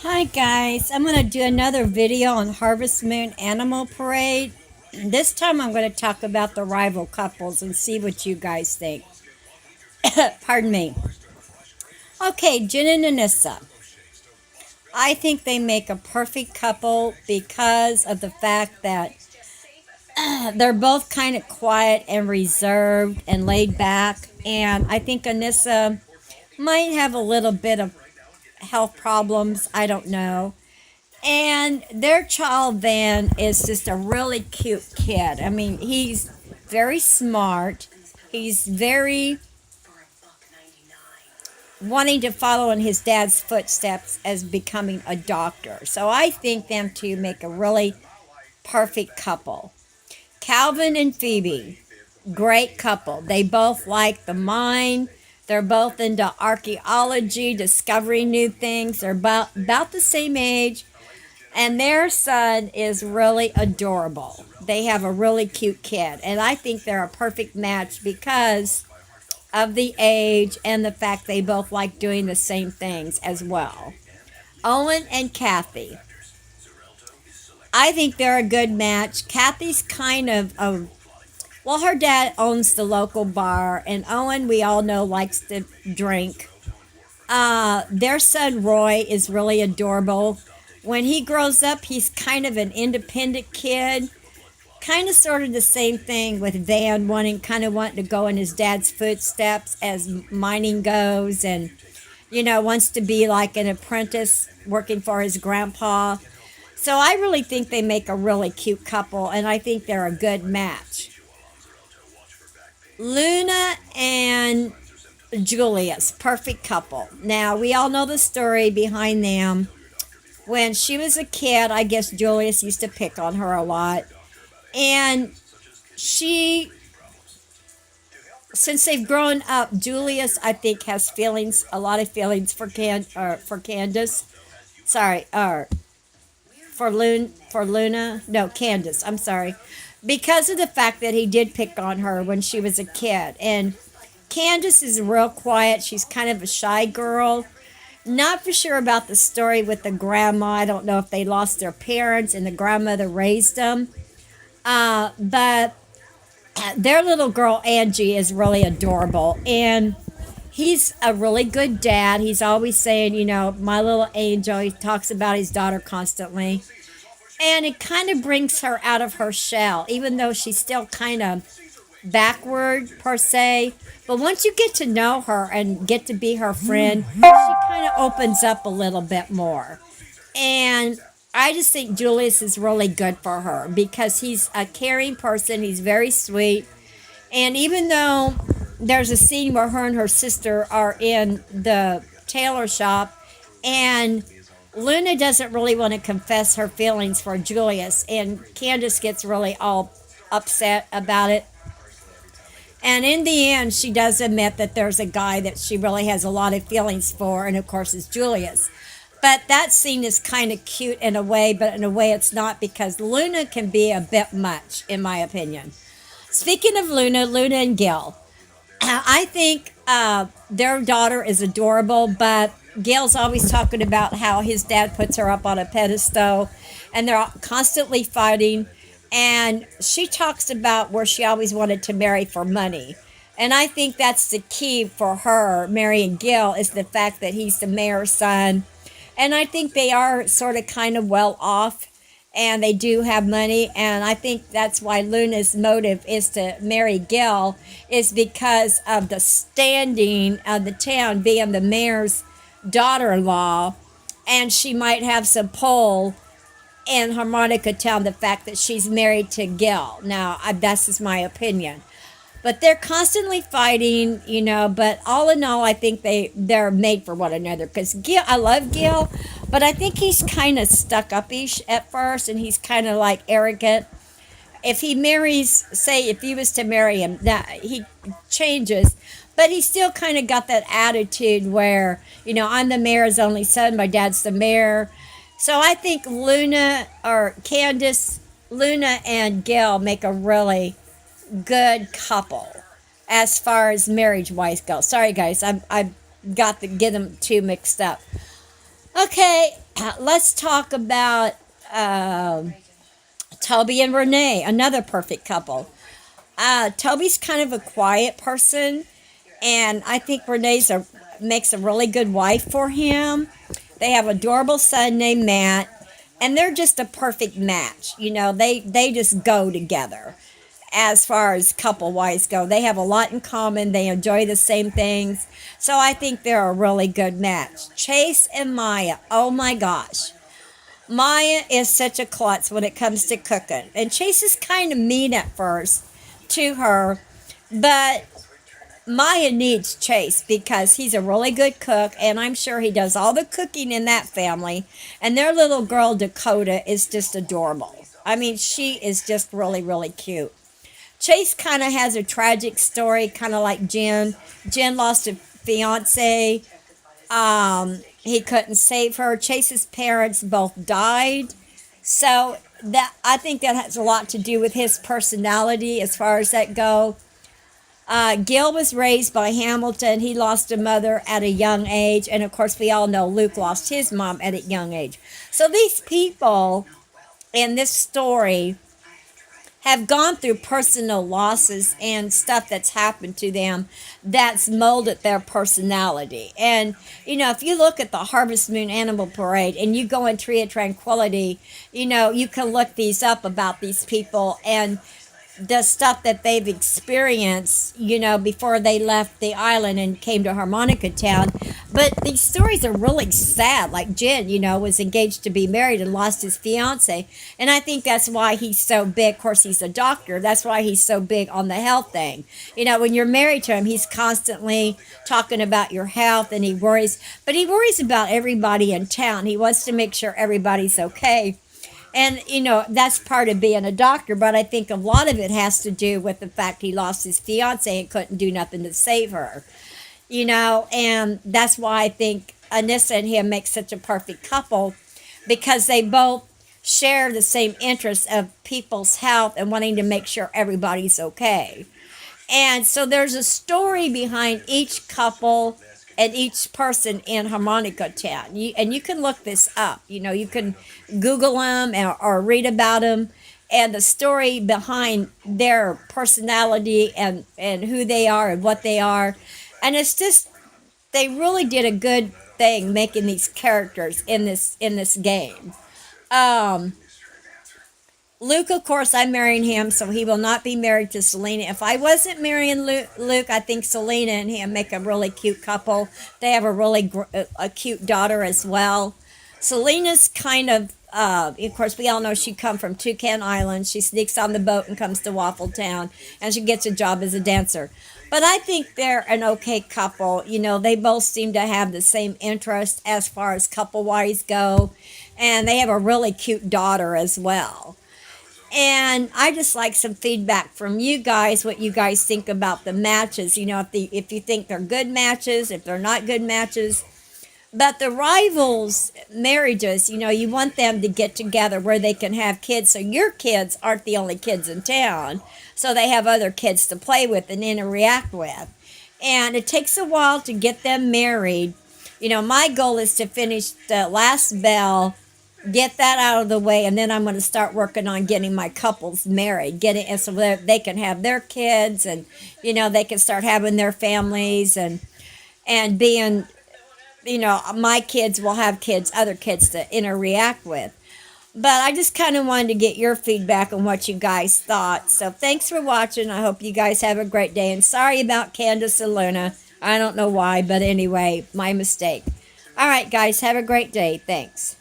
Hi guys, I'm going to do another video on Harvest Moon Animal Parade. This time I'm going to talk about the rival couples and see what you guys think. Pardon me. Okay, Jen and Anissa. I think they make a perfect couple because of the fact that they're both kind of quiet and reserved and laid back. And I think Anissa might have a little bit of health problems. I don't know. And their child, Van, is just a really cute kid. I mean, he's very smart. He's very wanting to follow in his dad's footsteps as becoming a doctor. So I think them two make a really perfect couple. Calvin and Phoebe, great couple. They both like the mine. They're both into archaeology, discovering new things. They're about the same age. And their son is really adorable. They have a really cute kid. And I think they're a perfect match because of the age and the fact they both like doing the same things as well. Owen and Kathy. I think they're a good match. Kathy's kind of a well, her dad owns the local bar, and Owen, we all know, likes to drink. Their son Roy is really adorable. When he grows up, he's kind of an independent kid. Kind of sort of the same thing with Van wanting to go in his dad's footsteps as mining goes, and wants to be like an apprentice working for his grandpa. So I really think they make a really cute couple, and I think they're a good match. Luna and Julius, perfect couple. Now, we all know the story behind them. When she was a kid, I guess Julius used to pick on her a lot. And since they've grown up, Julius, I think, has a lot of feelings for Candace. Sorry, for Luna. No, Candace, I'm sorry. Because of the fact that he did pick on her when she was a kid. And Candace is real quiet. She's kind of a shy girl. Not for sure about the story with the grandma. I don't know if they lost their parents and the grandmother raised them. But their little girl, Angie, is really adorable. And he's a really good dad. He's always saying, my little angel. He talks about his daughter constantly. And it kind of brings her out of her shell, even though she's still kind of backward per se. But once you get to know her and get to be her friend, she kind of opens up a little bit more. And I just think Julius is really good for her because he's a caring person. He's very sweet. And even though there's a scene where her and her sister are in the tailor shop and Luna doesn't really want to confess her feelings for Julius, and Candace gets really all upset about it. And in the end, she does admit that there's a guy that she really has a lot of feelings for, and of course, it's Julius. But that scene is kind of cute in a way, but in a way it's not because Luna can be a bit much, in my opinion. Speaking of Luna and Gil, I think their daughter is adorable, but Gail's always talking about how his dad puts her up on a pedestal and they're constantly fighting. And she talks about where she always wanted to marry for money. And I think that's the key for her, marrying Gil, is the fact that he's the mayor's son. And I think they are sort of kind of well off and they do have money. And I think that's why Luna's motive is to marry Gil, is because of the standing of the town being the mayor's daughter-in-law, and she might have some pull in Harmonica Town, the fact that she's married to Gil. Now, that's just my opinion. But they're constantly fighting, but all in all, I think they're made for one another. Because Gil, I love Gil, but I think he's kind of stuck-up-ish at first, and he's kind of like arrogant. If he marries, say, if he was to marry him, that he changes. But he still kind of got that attitude where, I'm the mayor's only son, my dad's the mayor. So I think Luna and Gil make a really good couple as far as marriage-wise goes. Sorry, guys, I've got to get them two mixed up. Okay, Let's talk about Toby and Renee, another perfect couple. Toby's kind of a quiet person, and I think makes a really good wife for him. They have an adorable son named Matt, and they're just a perfect match. They just go together as far as couple wise go. They have a lot in common. They enjoy the same things. So I think they're a really good match. Chase and Maya, oh my gosh. Maya is such a klutz when it comes to cooking. And Chase is kind of mean at first to her, but Maya needs Chase because he's a really good cook, and I'm sure he does all the cooking in that family. And their little girl, Dakota, is just adorable. I mean, she is just really, really cute. Chase kind of has a tragic story, kind of like Jen. Jen lost a fiance. He couldn't save her. Chase's parents both died. So that I think that has a lot to do with his personality as far as that go. Gil was raised by Hamilton. He lost a mother at a young age. And of course, we all know Luke lost his mom at a young age. So these people in this story have gone through personal losses and stuff that's happened to them that's molded their personality. And, if you look at the Harvest Moon Animal Parade and you go in Tree of Tranquility, you can look these up about these people and the stuff that they've experienced, before they left the island and came to Harmonica Town. But these stories are really sad. Like Jen, was engaged to be married and lost his fiance. And I think that's why he's so big. Of course, he's a doctor. That's why he's so big on the health thing. When you're married to him, he's constantly talking about your health, and he worries. But he worries about everybody in town. He wants to make sure everybody's okay. And, that's part of being a doctor, but I think a lot of it has to do with the fact he lost his fiance and couldn't do nothing to save her, and that's why I think Anissa and him make such a perfect couple, because they both share the same interests of people's health and wanting to make sure everybody's okay. And so there's a story behind each couple and each person in Harmonica Town. And you can look this up. You can Google them or read about them and the story behind their personality and who they are and what they are. And it's just, they really did a good thing making these characters in this game. Luke, of course, I'm marrying him, so he will not be married to Selena. If I wasn't marrying Luke, I think Selena and him make a really cute couple. They have a really a cute daughter as well. Selena's kind of course, we all know she come from Toucan Island. She sneaks on the boat and comes to Waffle Town, and she gets a job as a dancer. But I think they're an okay couple. They both seem to have the same interest as far as couple-wise go, and they have a really cute daughter as well. And I just like some feedback from you guys, what you guys think about the matches. If you think they're good matches, if they're not good matches. But the rivals marriages, you want them to get together where they can have kids, so your kids aren't the only kids in town. So they have other kids to play with and interact with. And it takes a while to get them married. My goal is to finish the last bell, get that out of the way, and then I'm going to start working on getting my couples married, and so that they can have their kids, and they can start having their families, and being, my kids will have kids, other kids to interact with. But I just kind of wanted to get your feedback on what you guys thought. So thanks for watching. I hope you guys have a great day, and sorry about Candace and Luna. I don't know why, but anyway, my mistake. All right, guys, have a great day. Thanks.